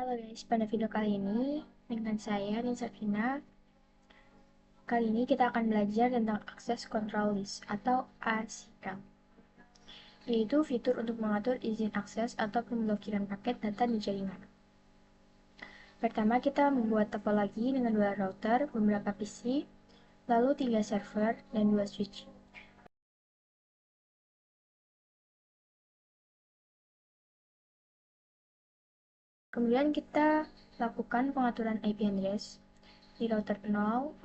Halo guys, pada video kali ini dengan saya Rin Safina. Kali ini kita akan belajar tentang Access Control List atau ACL, yaitu fitur untuk mengatur izin akses atau pemblokiran paket data di jaringan. Pertama, kita membuat topologi dengan 2 router, beberapa PC, lalu 3 server, dan 2 switch. Kemudian kita lakukan pengaturan IP address di router 0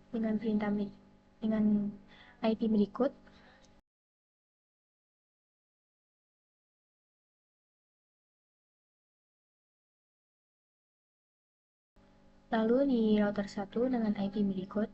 dengan perintah dengan IP berikut. Lalu di router 1 dengan IP berikut.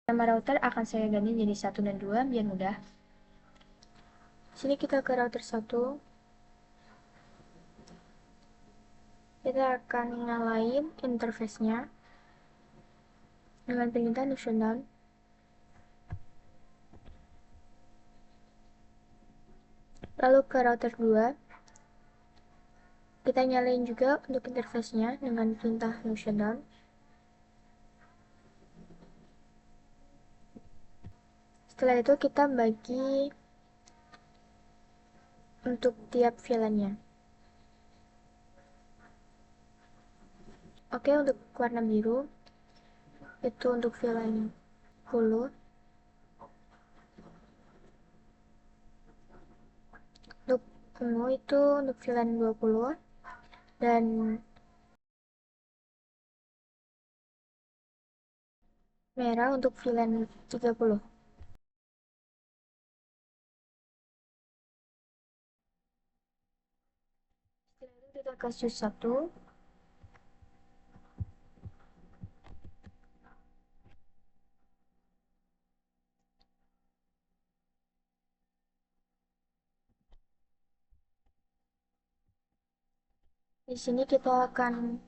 Nama router akan saya ganti jadi 1 dan 2 biar mudah. Sini kita ke router 1. Kita akan nyalain interface-nya dengan perintah shutdown. Lalu ke router 2. Kita nyalain juga untuk interface-nya dengan perintah shutdown. Setelah itu kita bagi untuk tiap VLAN-nya. Oke, untuk warna biru itu untuk VLAN 10. Untuk ungu itu untuk VLAN 20 dan merah untuk VLAN 30. Setelah itu kita ke switch 1. Di sini kita akan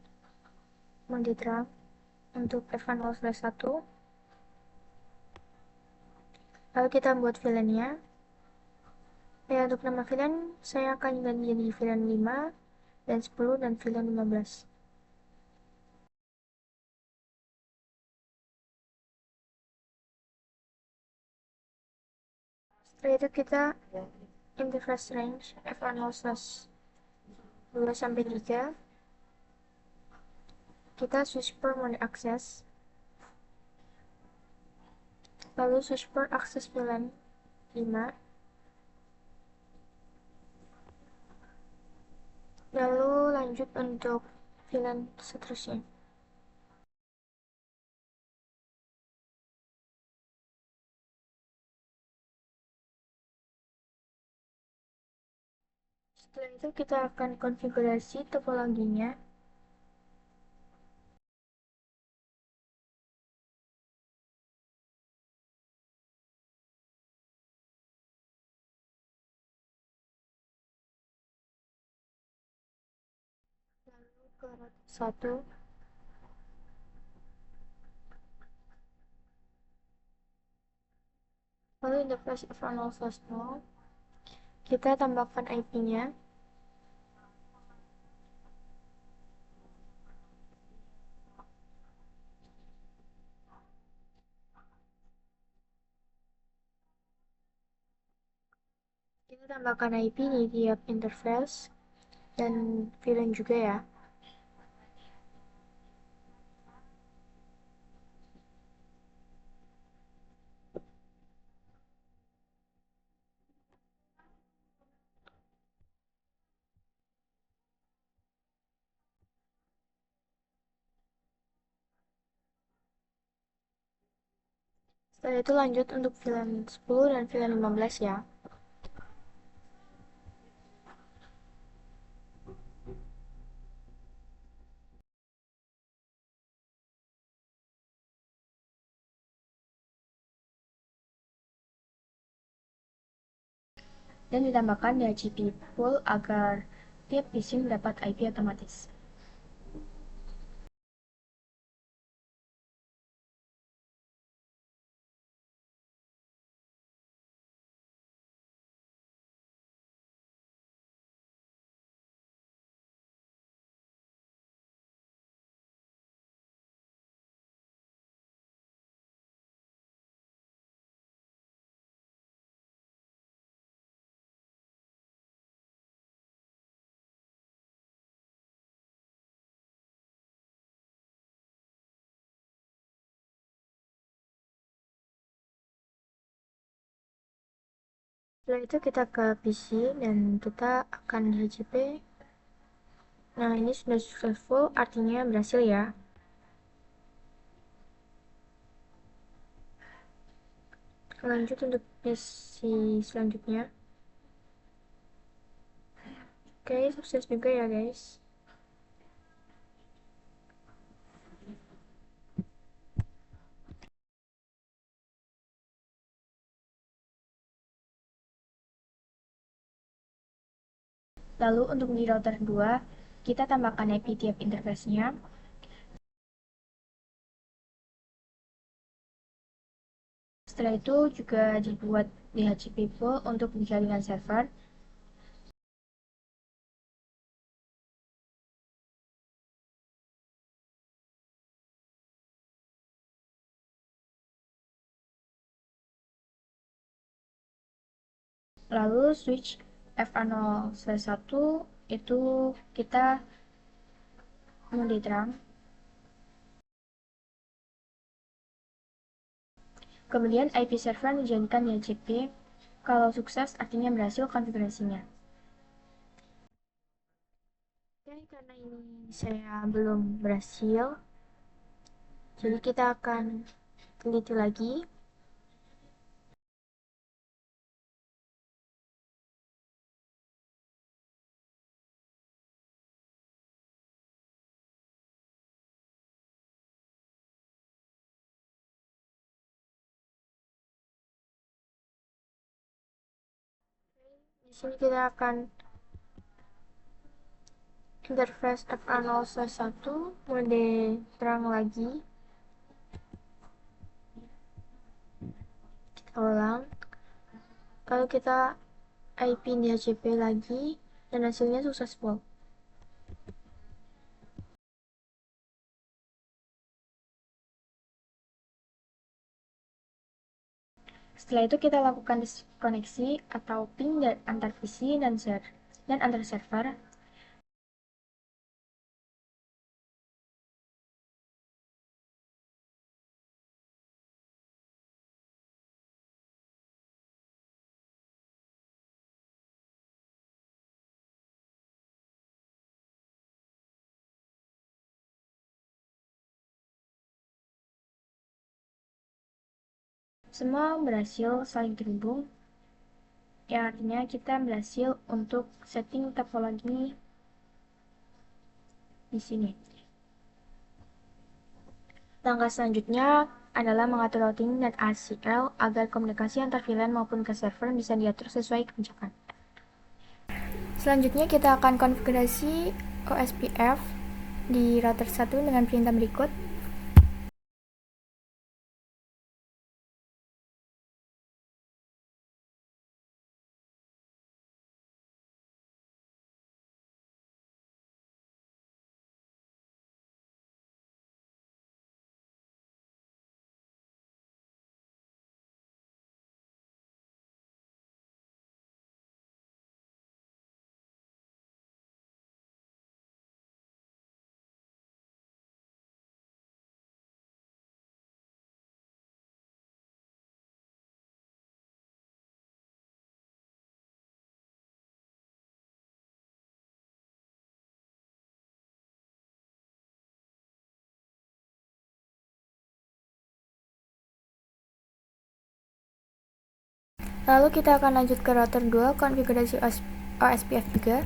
menggetrang untuk F1/1. Lalu kita buat VLAN-nya. Ya, untuk nama VLAN saya akan ganti jadi VLAN 5 dan 10 dan VLAN 15. Setelah itu kita interface range F1/2 sampai 3. Kita switch port mode akses. Lalu switch port akses VLAN 5. Lalu lanjut untuk VLAN seterusnya. Setelah itu kita akan konfigurasi topologinya. Lalu ke router 1. Lalu interface F1/0. Kita tambahkan IP-nya. Kita tambahkan IP di tiap interface dan VLAN juga ya. Setelah itu lanjut untuk film 10 dan film 15 ya. Dan ditambahkan DHCP pool agar tiap PC mendapat IP otomatis. Setelah itu kita ke PC dan kita akan DHCP. Nah, ini sudah successful, artinya berhasil ya. Lanjut untuk PC selanjutnya. Oke, sukses juga ya guys. Lalu untuk di router 2, kita tambahkan IP tiap interface-nya. Setelah itu juga dibuat DHCP pool untuk jaringan server. Lalu switch FA0/1 itu kita mode terang. Kemudian IP server dijadikan DHCP. Kalau sukses artinya berhasil konfigurasinya. Oke, karena ini saya belum berhasil, jadi kita akan teliti lagi. Di sini kita akan interface FA0/1 mode terang lagi. Kita ulang. Kalau kita IP DHCP lagi dan hasilnya successful. Setelah itu kita lakukan koneksi atau ping antar PC dan antar server. Semua berhasil saling terhubung. Ya, artinya kita berhasil untuk setting topologi di sini. Langkah selanjutnya adalah mengatur routing dan ACL agar komunikasi antar VLAN maupun ke server bisa diatur sesuai kebijakan. Selanjutnya kita akan konfigurasi OSPF di router 1 dengan perintah berikut. Lalu kita akan lanjut ke router 2, konfigurasi OSPF juga.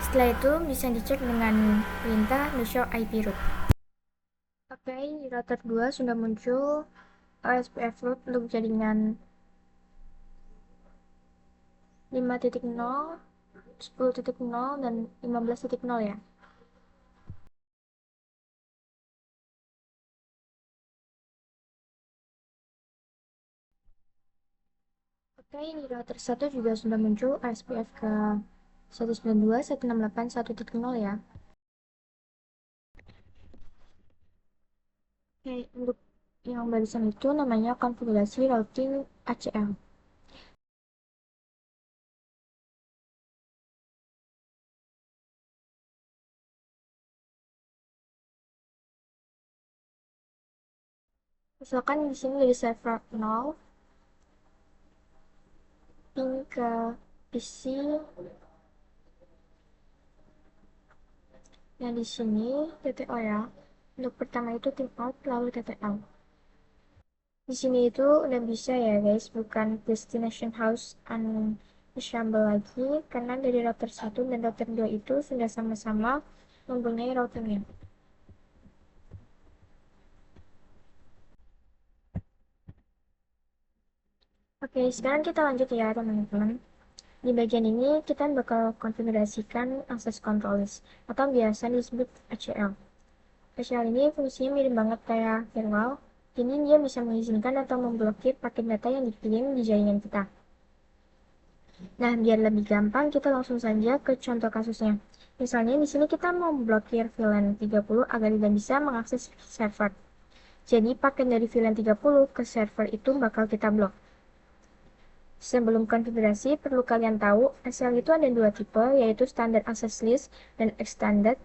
Setelah itu bisa dicek dengan perintah show IP root. Oke, di router 2 sudah muncul OSPF root untuk jaringan 5.0, 10.0, dan 15.0 ya. Oke, di router 1 juga sudah muncul OSPF ke 192.168.1.0 ya. Oke, untuk yang barusan itu namanya konfigurasi routing ACL. Misalkan di sini dari server 0 ping ke PC. Nah, di sini TTO ya. Untuk pertama itu tim out lalu TTL. Di sini itu udah bisa ya guys, bukan destination house ensemble lagi, karena dari router 1 dan router 2 itu sudah sama-sama mempunyai routernya. Oke, sekarang kita lanjut ya teman-teman. Di bagian ini kita bakal konfigurasikan access control list atau biasa disebut ACL. ACL ini fungsinya mirip banget kayak firewall. Jadi dia bisa mengizinkan atau memblokir paket data yang dikirim di jaringan kita. Nah, biar lebih gampang, kita langsung saja ke contoh kasusnya. Misalnya di sini kita mau memblokir VLAN 30 agar tidak bisa mengakses server. Jadi paket dari VLAN 30 ke server itu bakal kita blok. Sebelum konfigurasi, perlu kalian tahu, ACL itu ada dua tipe, yaitu Standard Access List dan Extended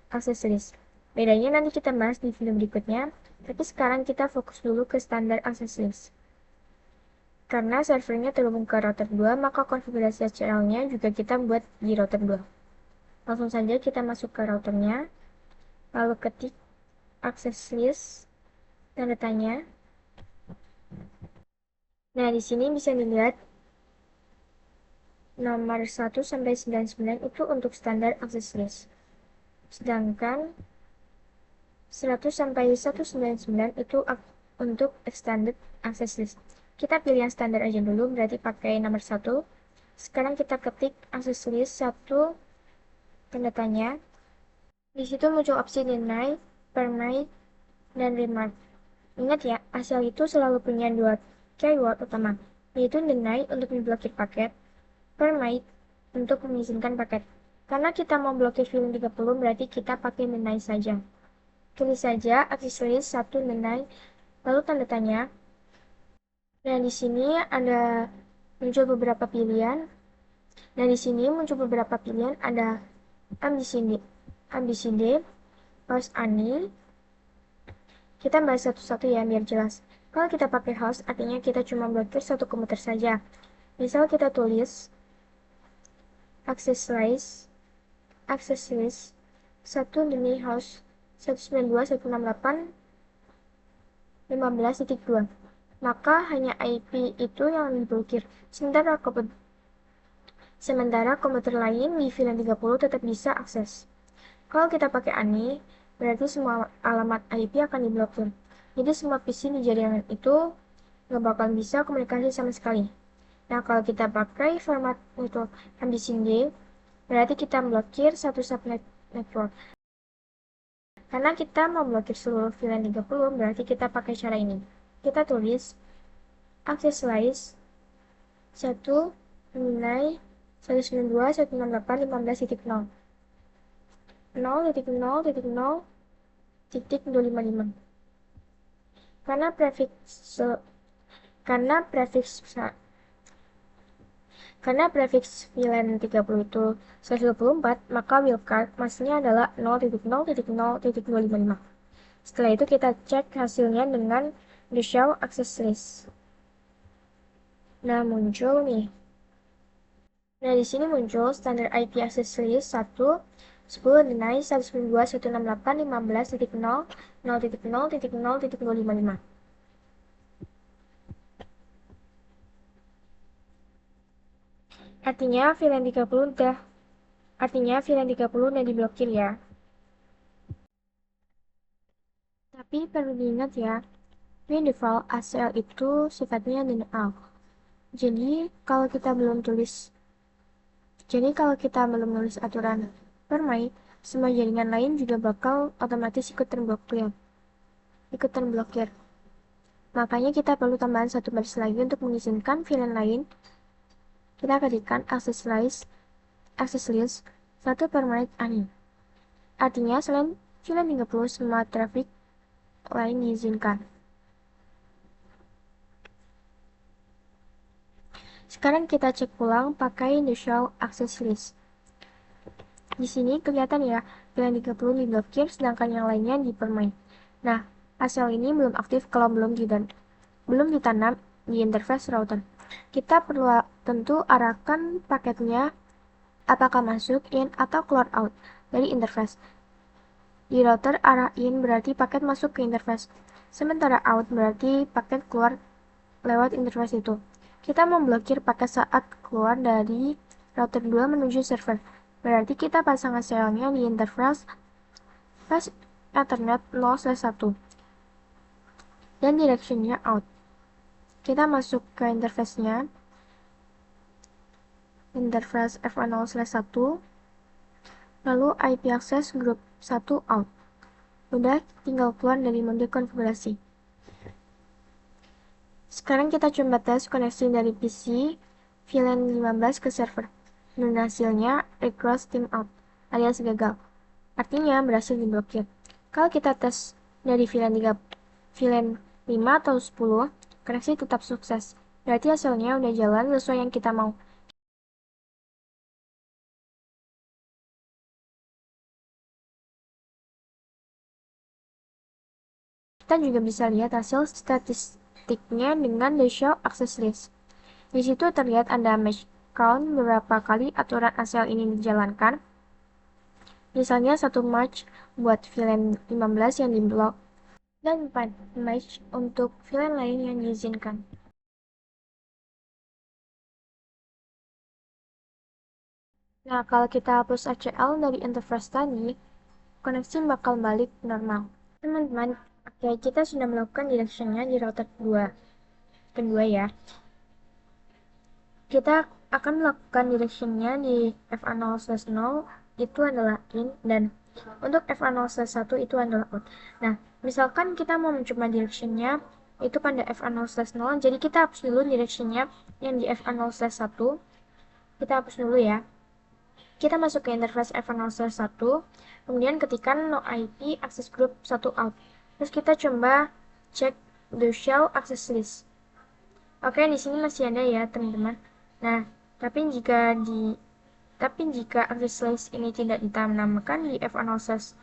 Access List. Bedanya nanti kita bahas di video berikutnya, tapi sekarang kita fokus dulu ke Standard Access List. Karena servernya terhubung ke router 2, maka konfigurasi ACL-nya juga kita buat di router 2. Langsung saja kita masuk ke routernya, lalu ketik access list, tanda tanya. Nah, di sini bisa dilihat nomor 1 sampai 99 itu untuk standar access list. Sedangkan 100 sampai 199 itu untuk extended access list. Kita pilih yang standar aja dulu, berarti pakai nomor 1. Sekarang kita ketik access list 1, tanda tanya. Di situ muncul opsi deny, permit, dan remark. Ingat ya, ACL itu selalu punya dua keyword utama, yaitu deny untuk memblokir paket, permit untuk mengizinkan paket. Karena kita mau blokir VLAN 30, berarti kita pakai deny saja. Tulis saja access list 1 deny, lalu tanda tanya. Nah, di sini ada muncul beberapa pilihan. Nah, di sini muncul beberapa pilihan, ada ABCD, host ANI. Kita bahas satu-satu ya biar jelas. Kalau kita pakai host, artinya kita cuma blokir satu komputer saja. Misal kita tulis access list 1 demi host 192.168.15.2. Maka hanya IP itu yang diblokir. Sementara komputer lain di VLAN 30 tetap bisa akses. Kalau kita pakai ANI, berarti semua alamat IP akan diblokir. Jadi semua PC di jaringan itu nggak bakal bisa komunikasi sama sekali. Nah, kalau kita pakai format network ABCD, berarti kita blokir satu subnet network. Karena kita mau blokir seluruh VLAN 30, berarti kita pakai cara ini. Kita tulis access list 1 nilai 192.168.15.0 0.0.0.255. Karena Karena prefiks VLAN 30 itu 124, maka wildcard masnya adalah 0.0.0.255. Setelah itu kita cek hasilnya dengan the show access list. Nah, muncul nih. Nah, di sini muncul standar IP access list 1, 10 deny 192.168.15.0.0.0.0.255. Artinya VLAN 30 udah diblokir ya. Tapi perlu diingat ya, by default ACL itu sifatnya denial. Jadi kalau kita belum nulis aturan permai, semua jaringan lain juga bakal otomatis ikut terblokir. Makanya kita perlu tambahan satu baris lagi untuk mengizinkan VLAN lain. Kita ketikkan access list 1 permanent unknown. Artinya selain VLAN 30 semua traffic lain diizinkan. Sekarang kita cek ulang pakai the show access list. Di sini kelihatan ya, VLAN 30 diblokir sedangkan yang lainnya dipermain. Nah, ACL ini belum aktif kalau belum ditanam di interface router. Kita perlu tentu arahkan paketnya apakah masuk in atau keluar out dari interface. Di router arah in berarti paket masuk ke interface, sementara out berarti paket keluar lewat interface itu. Kita memblokir paket saat keluar dari router 2 menuju server. Berarti kita pasang ACL-nya di interface Ethernet 0/1 dan direction-nya out. Kita masuk ke interface-nya, interface F0/1, lalu IP access group 1 out. Udah, tinggal keluar dari mode konfigurasi. Sekarang kita coba tes koneksi dari PC VLAN 15 ke server. Dan hasilnya request timeout alias gagal. Artinya berhasil diblokir. Kalau kita tes dari VLAN 5 atau 10, koneksi tetap sukses. Berarti hasilnya udah jalan sesuai yang kita mau. Kita juga bisa lihat hasil statistiknya dengan the show access list. Di situ terlihat ada match count beberapa kali aturan ACL ini dijalankan. Misalnya 1 match buat VLAN 15 yang diblok dan 4 match untuk VLAN lain yang diizinkan. Nah, kalau kita hapus ACL dari interface tadi, koneksi bakal balik normal. Teman-teman, oke, kita sudah melakukan direction-nya di router kedua ya. Kita akan melakukan direction-nya di FA0/0 itu adalah in, dan untuk FA0/1 itu adalah out. Nah, misalkan kita mau mencoba direction-nya itu pada FA0/0, jadi kita hapus dulu direction-nya yang di FA0/1. Kita hapus dulu ya. Kita masuk ke interface FA0/1, kemudian ketikkan no IP access group 1 out. Terus kita coba cek the show access list. Oke, di sini masih ada ya, teman-teman. Nah, tapi jika access list ini tidak ditanamkan di FA0/1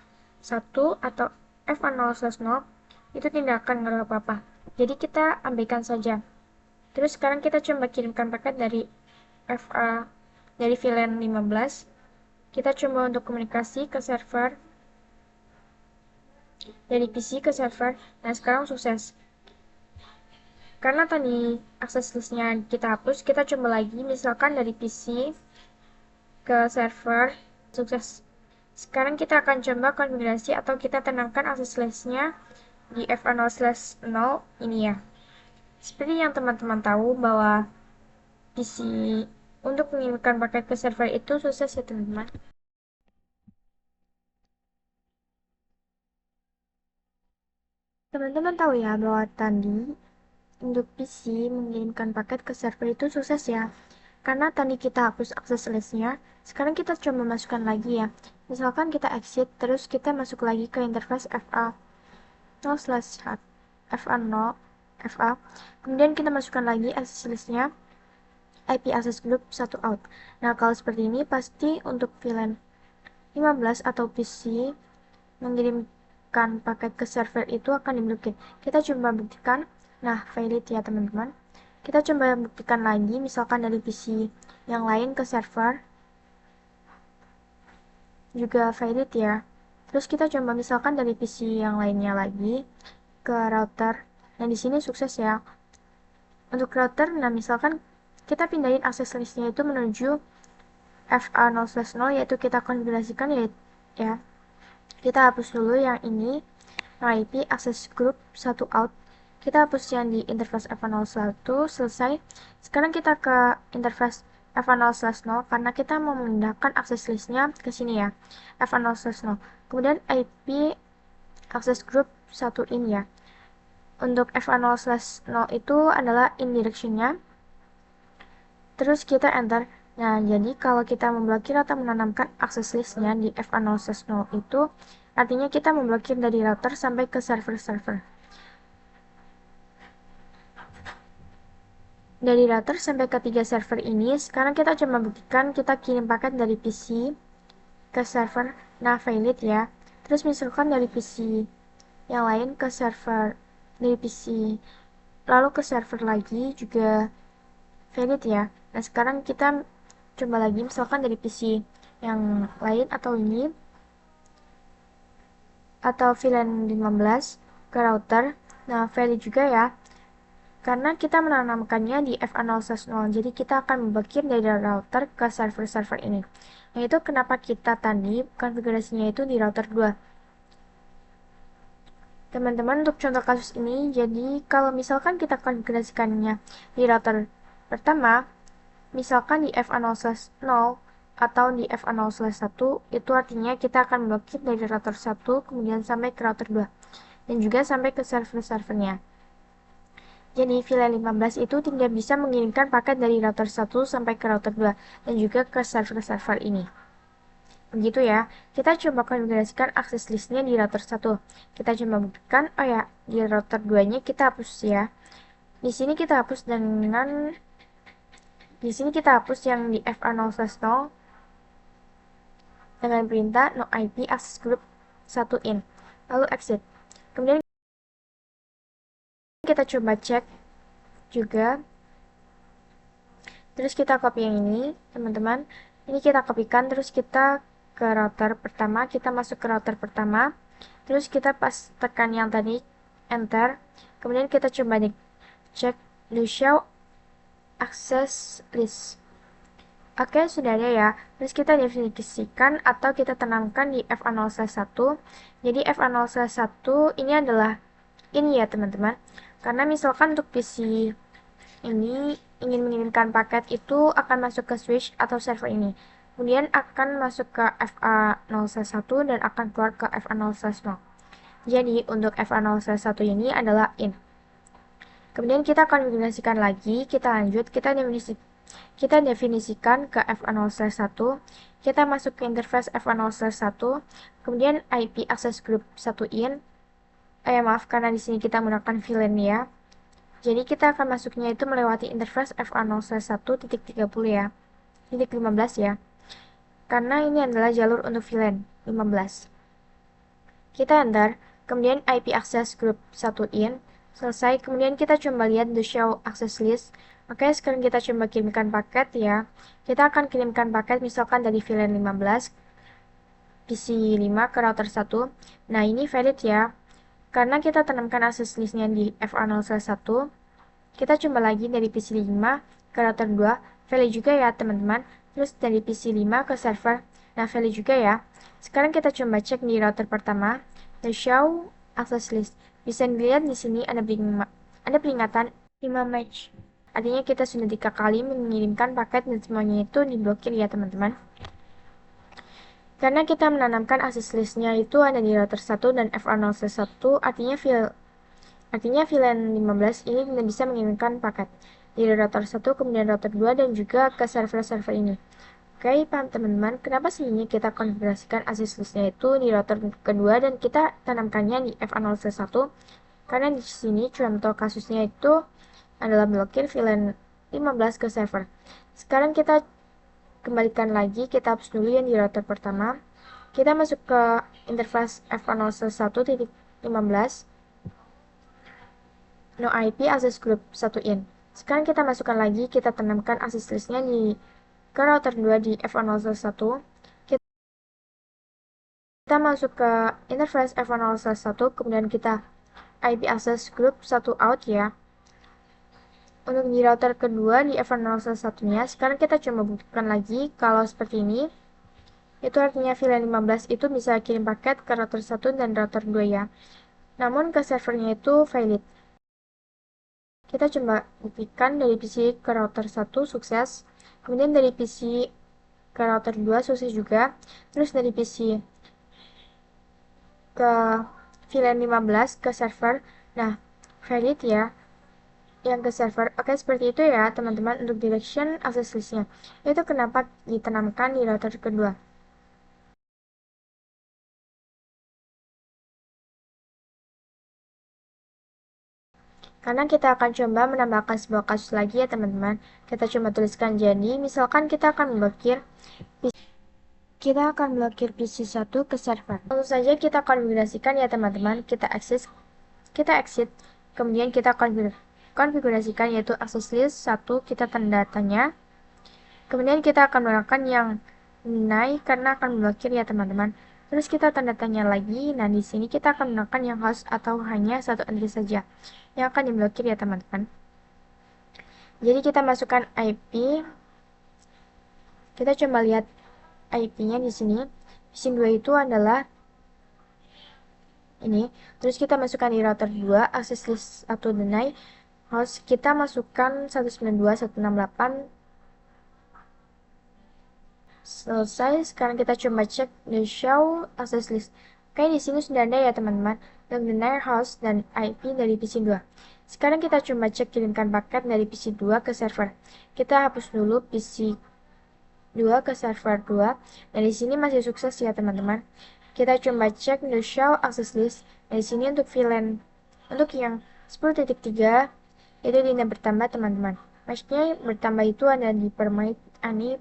atau FA0/0, itu tidak akan ngaruh apa-apa. Jadi kita abaikan saja. Terus sekarang kita coba kirimkan paket dari VLAN 15. Kita coba untuk komunikasi ke server, dari PC ke server. Nah, sekarang sukses. Karena tadi akses listnya kita hapus, kita coba lagi, misalkan dari PC ke server, sukses. Sekarang kita akan coba konfigurasi atau kita tanamkan akses listnya di FA0/0 ini ya. Seperti yang teman-teman tahu bahwa PC untuk mengirimkan paket ke server itu sukses ya teman-teman. Teman-teman tahu ya bahwa tadi untuk PC mengirimkan paket ke server itu sukses ya. Karena tadi kita hapus akses listnya, sekarang kita coba masukkan lagi ya. Misalkan kita exit, terus kita masuk lagi ke interface FA0/FA. Kemudian kita masukkan lagi akses listnya. IP access group 1 out. Nah, kalau seperti ini pasti untuk VLAN 15 atau PC mengirimkan paket ke server itu akan diblokir. Kita coba buktikan. Nah, valid ya teman-teman. Kita coba buktikan lagi, misalkan dari PC yang lain ke server juga valid ya. Terus kita coba misalkan dari PC yang lainnya lagi ke router. Nah, di sini sukses ya. Untuk router, nah misalkan kita pindahin akses listnya itu menuju FA0/0, yaitu kita konfigurasikan ya. Kita hapus dulu yang ini, IP access group 1 out. Kita hapus yang di interface FA0/1, selesai. Sekarang kita ke interface FA0/0 karena kita mau memindahkan akses listnya ke sini ya, FA0/0. Kemudian IP access group 1 in ya. Untuk FA0/0 itu adalah in direction-nya. Terus kita enter. Nah, jadi kalau kita memblokir atau menanamkan akses listnya di FA0/0 itu artinya kita memblokir dari router sampai ke server-server. Dari router sampai ke 3 server ini, sekarang kita coba buktikan kita kirim paket dari PC ke server. Nah, valid ya. Terus misalkan dari PC yang lain ke server, dari PC lalu ke server lagi juga valid ya. Nah, sekarang kita coba lagi misalkan dari PC yang lain atau ini atau VLAN 15 ke router. Nah, valid juga ya. Karena kita menanamkannya di FA0/0, jadi kita akan memblokir dari router ke server-server ini. Nah, itu kenapa kita tadi konfigurasinya itu di router 2. Teman-teman, untuk contoh kasus ini, jadi kalau misalkan kita konfigurasikannya di router pertama, misalkan di FA0/0 atau di FA0/1, itu artinya kita akan memblokir dari router 1 kemudian sampai ke router 2 dan juga sampai ke server-servernya. Jadi VLAN 15 itu tidak bisa mengirimkan paket dari router 1 sampai ke router 2 dan juga ke server-server ini. Begitu ya. Kita coba konfigurasikan akses listnya di router 1. Kita coba buktikan, oh ya, di router 2-nya kita hapus ya. Di sini kita hapus yang di FA0/0 dengan perintah no IP access group 1 in. Lalu exit. Kemudian kita coba cek juga. Terus kita copy yang ini, teman-teman. Ini kita kopikan, terus kita ke router pertama, kita masuk ke router pertama. Terus kita pas tekan yang tadi, enter. Kemudian kita coba cek the show access list. Oke, sudah ada ya. Terus kita definisikan atau kita tanamkan di FA0/1. Jadi FA0/1 ini adalah ini ya, teman-teman. Karena misalkan untuk PC ini ingin mengirimkan paket itu akan masuk ke switch atau server ini. Kemudian akan masuk ke FA0/1 dan akan keluar ke FA0/0. Jadi untuk FA0/1 ini adalah in. Kemudian kita konfigurasikan lagi, kita lanjut, kita definisikan ke FA0/1. Kita masuk ke interface FA0/1. Kemudian IP access group 1 in. Maaf, karena di sini kita menggunakan VLAN ya. Jadi kita akan masuknya itu melewati interface FA0/1.30 ya. Titik 15 ya. Karena ini adalah jalur untuk VLAN 15. Kita enter, kemudian IP access group 1 in. Selesai, kemudian kita coba lihat the show access list. Oke, sekarang kita coba kirimkan paket ya. Kita akan kirimkan paket misalkan dari VLAN 15 PC 5 ke router 1. Nah, ini valid ya. Karena kita tanamkan akses listnya di FA0/1, kita coba lagi dari PC 5 ke router 2, valid juga ya teman-teman. Terus dari PC 5 ke server, nah valid juga ya. Sekarang kita coba cek di router pertama, the show access list. Bisa dilihat di sini ada peringatan 5 match. Artinya kita sudah 3 kali mengirimkan paket dan semuanya itu diblokir ya teman-teman. Karena kita menanamkan akses listnya itu ada di router 1 dan FA0/1, artinya VLAN 15 ini tidak bisa mengirimkan paket di router 1, kemudian router 2, dan juga ke server-server ini. Oke, paham teman-teman, kenapa sih ini kita konfigurasikan akses listnya itu di router kedua dan kita tanamkannya di FA0/1? Karena di sini contoh kasusnya itu adalah blokir VLAN 15 ke server. Sekarang kita kembalikan lagi, kita hapus dulu yang di router pertama. Kita masuk ke interface F101.15 no IP access group 1 in. Sekarang kita masukkan lagi, kita tanamkan access listnya ke router 2 di F101. Kita masuk ke interface F101, kemudian kita IP access group 1 out ya. Untuk di router kedua di F101 nya, sekarang kita coba buktikan lagi kalau seperti ini. Itu artinya VLAN 15 itu bisa kirim paket ke router 1 dan router 2 ya. Namun ke servernya itu valid. Kita coba buktikan dari PC ke router 1 sukses. Kemudian dari PC ke router 2 sukses juga. Terus dari PC ke VLAN 15 ke server. Nah, valid ya. Yang ke server. Oke, seperti itu ya teman-teman untuk direction access listnya. Itu kenapa ditanamkan di router kedua. Karena kita akan coba menambahkan sebuah kasus lagi ya teman-teman. Kita coba tuliskan, jadi misalkan kita akan memblokir PC1 ke server. Langsung saja kita konfigurasikan ya teman-teman. Kita exit, kemudian kita konfigurasikan yaitu access list 1, kita tanda tanya. Kemudian kita akan menggunakan yang naik karena akan memblokir ya teman-teman. Terus kita tanda tanya lagi. Nah, di sini kita akan menggunakan yang host atau hanya satu entry saja yang akan diblokir ya teman-teman. Jadi kita masukkan IP. Kita coba lihat IP-nya di sini. Pin 2 itu adalah ini. Terus kita masukkan di router 2 access list atau deny. Host kita masukkan 192.168. Selesai. Sekarang kita coba cek the show access list. Oke, di sini sudah ada ya teman-teman. Dan deny host dan IP dari PC 2. Sekarang kita coba cek kirimkan paket dari PC 2 ke server. Kita hapus dulu PC 2 ke server 2. Dan di sini masih sukses ya teman-teman. Kita coba cek the show access list. Dan di sini untuk VLAN untuk yang 10.3 itu tidak bertambah teman-teman. Maksudnya bertambah itu ada di permain ani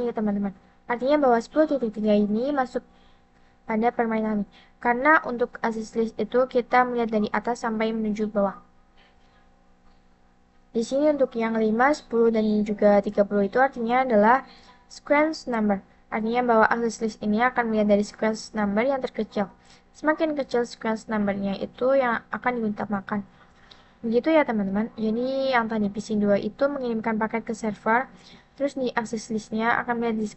ya teman-teman. Artinya bahwa 10.3 ini masuk pada permainan ini. Karena untuk access list itu kita melihat dari atas sampai menuju bawah. Di sini untuk yang 5, 10, dan juga 30 itu artinya adalah sequence number. Artinya bahwa access list ini akan melihat dari sequence number yang terkecil. Semakin kecil sequence numbernya itu yang akan diutamakan. Begitu ya teman-teman. Jadi yang tadi PC2 itu mengirimkan paket ke server. Terus di access listnya akan melihat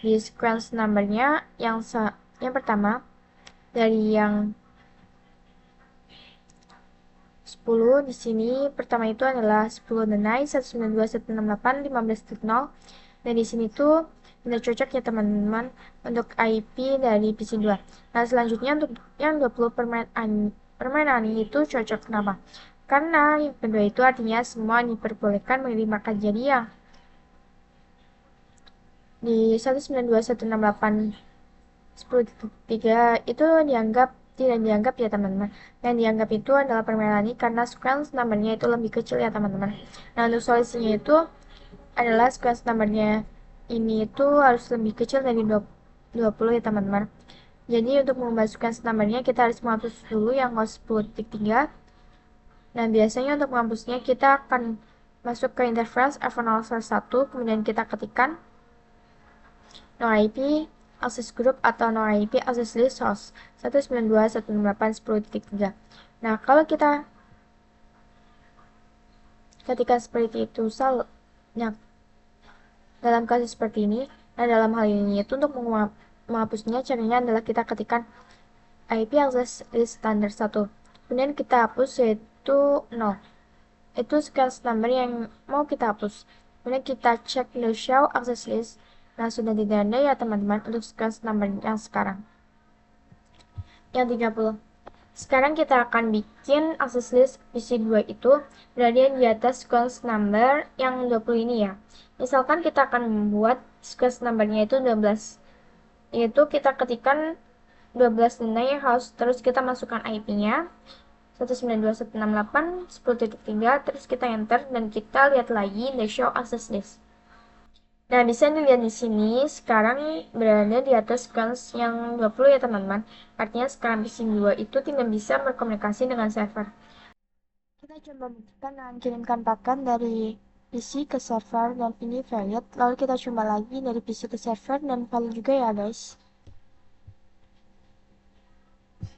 di sequence numbernya yang pertama dari yang 10 di sini pertama itu adalah 10 deny 192.168.15.0 dan di sini tuh tidak cocok ya teman-teman untuk IP dari PC2. Nah, selanjutnya untuk yang 20 permainan itu cocok. Kenapa? Karena yang kedua itu artinya semua diperbolehkan mengirim paket, jadi yang di 192.168.10.3 itu tidak dianggap ya teman-teman. Yang dianggap itu adalah permainan ini karena sequence numbernya itu lebih kecil ya teman-teman. Nah, untuk solusinya itu adalah sequence numbernya ini itu harus lebih kecil dari 20 ya teman-teman. Jadi untuk mengubah sequence numbernya kita harus menghapus dulu yang host 10.3. Nah, biasanya untuk menghapusnya kita akan masuk ke interface F101, kemudian kita ketikkan no IP access group atau no IP access list host 192.168.10.3. Nah, kalau kita ketika seperti itu dalam kasus seperti ini, nah dalam hal ini itu untuk menghapusnya caranya adalah kita ketikkan IP access list standar 1. Kemudian kita hapus yaitu 0. Itu sequence number yang mau kita hapus. Kemudian kita cek the show access list. Nah, sudah tidak ada ya teman-teman untuk sequence number yang sekarang. Yang 30. Sekarang kita akan bikin access list PC2 itu berada di atas sequence number yang 20 ini ya. Misalkan kita akan membuat sequence numbernya itu 12. Yaitu kita ketikkan 12 deny host, terus kita masukkan IP-nya. 192.168.10.3, terus kita enter dan kita lihat lagi the show access list. Nah, bisa dilihat di sini sekarang berada di atas scans yang 20 ya teman-teman. Artinya sekarang PC2 itu tidak bisa berkomunikasi dengan server. Kita coba buktikan dengan kirimkan paket dari PC ke server dan ini valid. Lalu kita coba lagi dari PC ke server dan valid juga ya guys.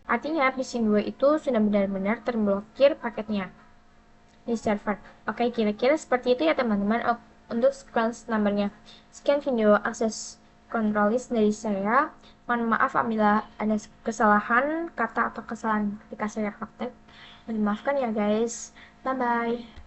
Artinya PC2 itu sudah benar-benar terblokir paketnya di server. Oke, kira-kira seperti itu ya teman-teman untuk sequence numbernya. Sekian video akses control list dari saya. Mohon maaf apabila ada kesalahan kata atau kesalahan ketika saya praktek. Mohon maafkan ya guys. Bye-bye.